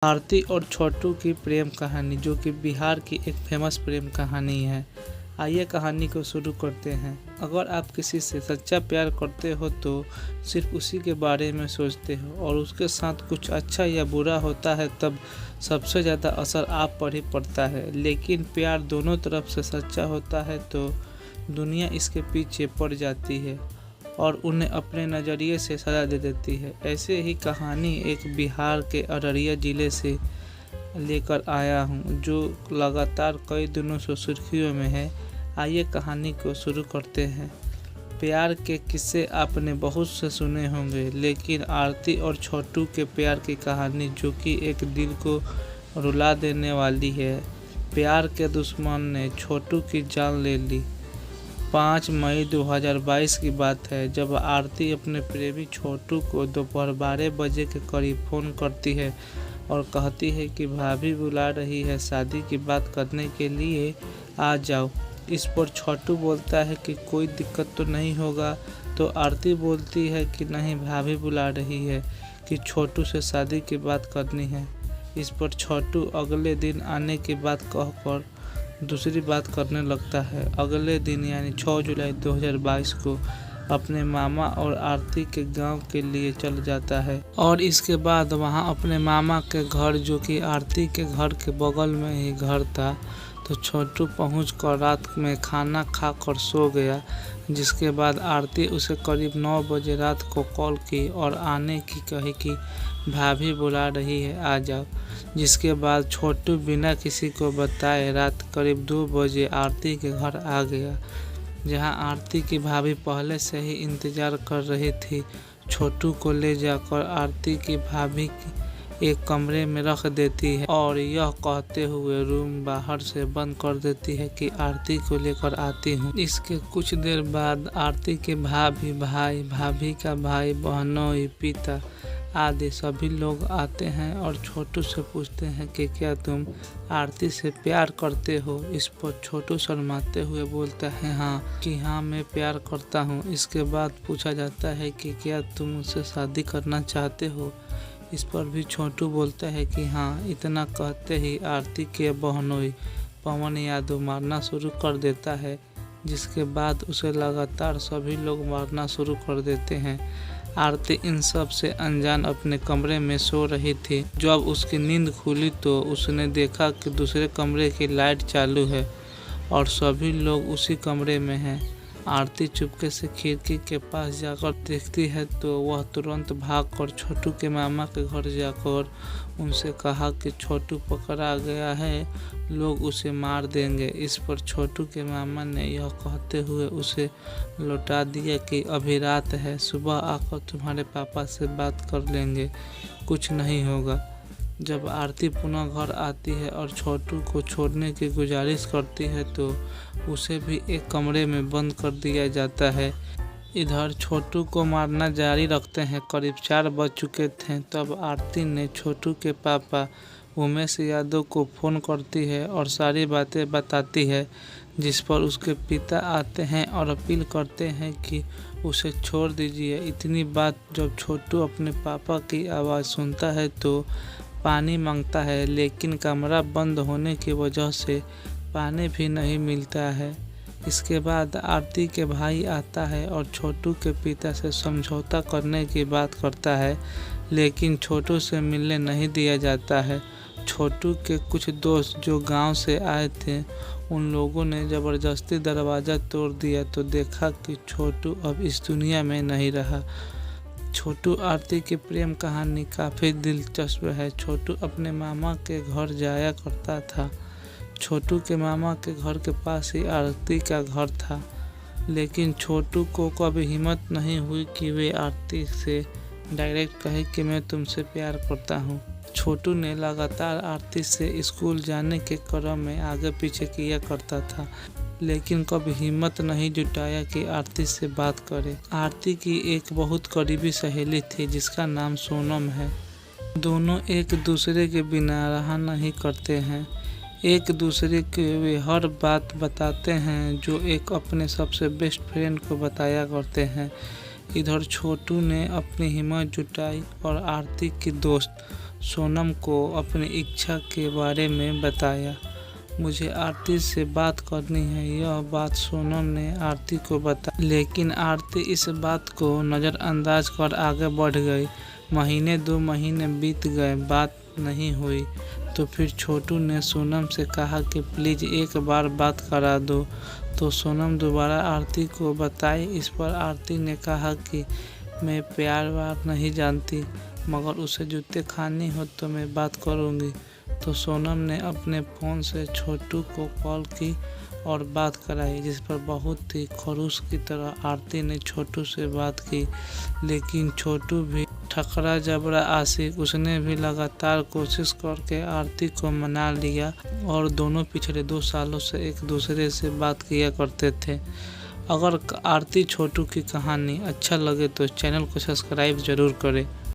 आरती और छोटू की प्रेम कहानी, जो कि बिहार की एक फेमस प्रेम कहानी है। आइए कहानी को शुरू करते हैं। अगर आप किसी से सच्चा प्यार करते हो तो सिर्फ उसी के बारे में सोचते हो और उसके साथ कुछ अच्छा या बुरा होता है तब सबसे ज़्यादा असर आप पर ही पड़ता है। लेकिन प्यार दोनों तरफ से सच्चा होता है तो दुनिया इसके पीछे पड़ जाती है और उन्हें अपने नज़रिए से सजा दे देती है। ऐसे ही कहानी एक बिहार के अररिया ज़िले से लेकर आया हूँ, जो लगातार कई दिनों से सुर्खियों में है। आइए कहानी को शुरू करते हैं। प्यार के किस्से आपने बहुत से सुने होंगे, लेकिन आरती और छोटू के प्यार की कहानी, जो कि एक दिल को रुला देने वाली है। प्यार के दुश्मन ने छोटू की जान ले ली। 5 मई 2022 की बात है, जब आरती अपने प्रेमी छोटू को दोपहर 12 बजे के करीब फ़ोन करती है और कहती है कि भाभी बुला रही है, शादी की बात करने के लिए आ जाओ। इस पर छोटू बोलता है कि कोई दिक्कत तो नहीं होगा, तो आरती बोलती है कि नहीं, भाभी बुला रही है कि छोटू से शादी की बात करनी है। इस पर छोटू अगले दिन आने की बात कहकर दूसरी बात करने लगता है। अगले दिन यानी 6 जुलाई 2022 को अपने मामा और आरती के गांव के लिए चल जाता है और इसके बाद वहां अपने मामा के घर, जो कि आरती के घर के बगल में ही घर था, तो छोटू पहुंचकर रात में खाना खाकर सो गया। जिसके बाद आरती उसे करीब 9 बजे रात को कॉल की और आने की कही कि भाभी बुला रही है, आ जाओ। जिसके बाद छोटू बिना किसी को बताए रात करीब 2 बजे आरती के घर आ गया, जहां आरती की भाभी पहले से ही इंतजार कर रही थी। छोटू को ले जाकर आरती की भाभी एक कमरे में रख देती है और यह कहते हुए रूम बाहर से बंद कर देती है कि आरती को लेकर आती हूँ। इसके कुछ देर बाद आरती के भाभी, भाई, भाभी का भाई, बहनोई, पिता आदि सभी लोग आते हैं और छोटू से पूछते हैं कि क्या तुम आरती से प्यार करते हो। इस पर छोटू शर्माते हुए बोलता है हाँ मैं प्यार करता हूँ। इसके बाद पूछा जाता है कि क्या तुम मुझसे शादी करना चाहते हो। इस पर भी छोटू बोलता है कि हाँ। इतना कहते ही आरती के बहनोई पवन यादव मारना शुरू कर देता है, जिसके बाद उसे लगातार सभी लोग मारना शुरू कर देते हैं। आरती इन सब से अनजान अपने कमरे में सो रही थी। जब उसकी नींद खुली तो उसने देखा कि दूसरे कमरे की लाइट चालू है और सभी लोग उसी कमरे में हैं। आरती चुपके से खिड़की के पास जाकर देखती है तो वह तुरंत भागकर छोटू के मामा के घर जाकर उनसे कहा कि छोटू पकड़ा गया है, लोग उसे मार देंगे। इस पर छोटू के मामा ने यह कहते हुए उसे लौटा दिया कि अभी रात है, सुबह आकर तुम्हारे पापा से बात कर लेंगे, कुछ नहीं होगा। जब आरती पुनः घर आती है और छोटू को छोड़ने की गुजारिश करती है तो उसे भी एक कमरे में बंद कर दिया जाता है। इधर छोटू को मारना जारी रखते हैं। करीब 4 बज चुके थे तब आरती ने छोटू के पापा उमेश यादव को फ़ोन करती है और सारी बातें बताती है, जिस पर उसके पिता आते हैं और अपील करते हैं कि उसे छोड़ दीजिए। इतनी बात जब छोटू अपने पापा की आवाज़ सुनता है तो पानी मांगता है, लेकिन कमरा बंद होने की वजह से पानी भी नहीं मिलता है। इसके बाद आरती के भाई आता है और छोटू के पिता से समझौता करने की बात करता है, लेकिन छोटू से मिलने नहीं दिया जाता है। छोटू के कुछ दोस्त जो गांव से आए थे, उन लोगों ने ज़बरदस्ती दरवाज़ा तोड़ दिया तो देखा कि छोटू अब इस दुनिया में नहीं रहा। छोटू आरती की प्रेम कहानी काफ़ी दिलचस्प है। छोटू अपने मामा के घर जाया करता था। छोटू के मामा के घर के पास ही आरती का घर था, लेकिन छोटू को कभी हिम्मत नहीं हुई कि वे आरती से डायरेक्ट कहे कि मैं तुमसे प्यार करता हूँ। छोटू ने लगातार आरती से स्कूल जाने के क्रम में आगे पीछे किया करता था, लेकिन कभी हिम्मत नहीं जुटाया कि आरती से बात करे। आरती की एक बहुत करीबी सहेली थी जिसका नाम सोनम है। दोनों एक दूसरे के बिना रहा नहीं करते हैं। एक दूसरे को वे हर बात बताते हैं जो एक अपने सबसे बेस्ट फ्रेंड को बताया करते हैं। इधर छोटू ने अपनी हिम्मत जुटाई और आरती की दोस्त सोनम को अपनी इच्छा के बारे में बताया। मुझे आरती से बात करनी है, यह बात सोनम ने आरती को बताई, लेकिन आरती इस बात को नज़रअंदाज कर आगे बढ़ गई। महीने 2 महीने बीत गए, बात नहीं हुई। तो फिर छोटू ने सोनम से कहा कि प्लीज़ एक बार बात करा दो। तो सोनम दोबारा आरती को बताई। इस पर आरती ने कहा कि मैं प्यार वार नहीं जानती, मगर उसे जूते खानी हो तो मैं बात करूँगी। तो सोनम ने अपने फ़ोन से छोटू को कॉल की और बात कराई, जिस पर बहुत ही खड़ूस की तरह आरती ने छोटू से बात की। लेकिन छोटू भी ठकरा जबरा आशिक, उसने भी लगातार कोशिश करके आरती को मना लिया और दोनों पिछले 2 सालों से एक दूसरे से बात किया करते थे। अगर आरती छोटू की कहानी अच्छा लगे तो चैनल को सब्सक्राइब जरूर करें।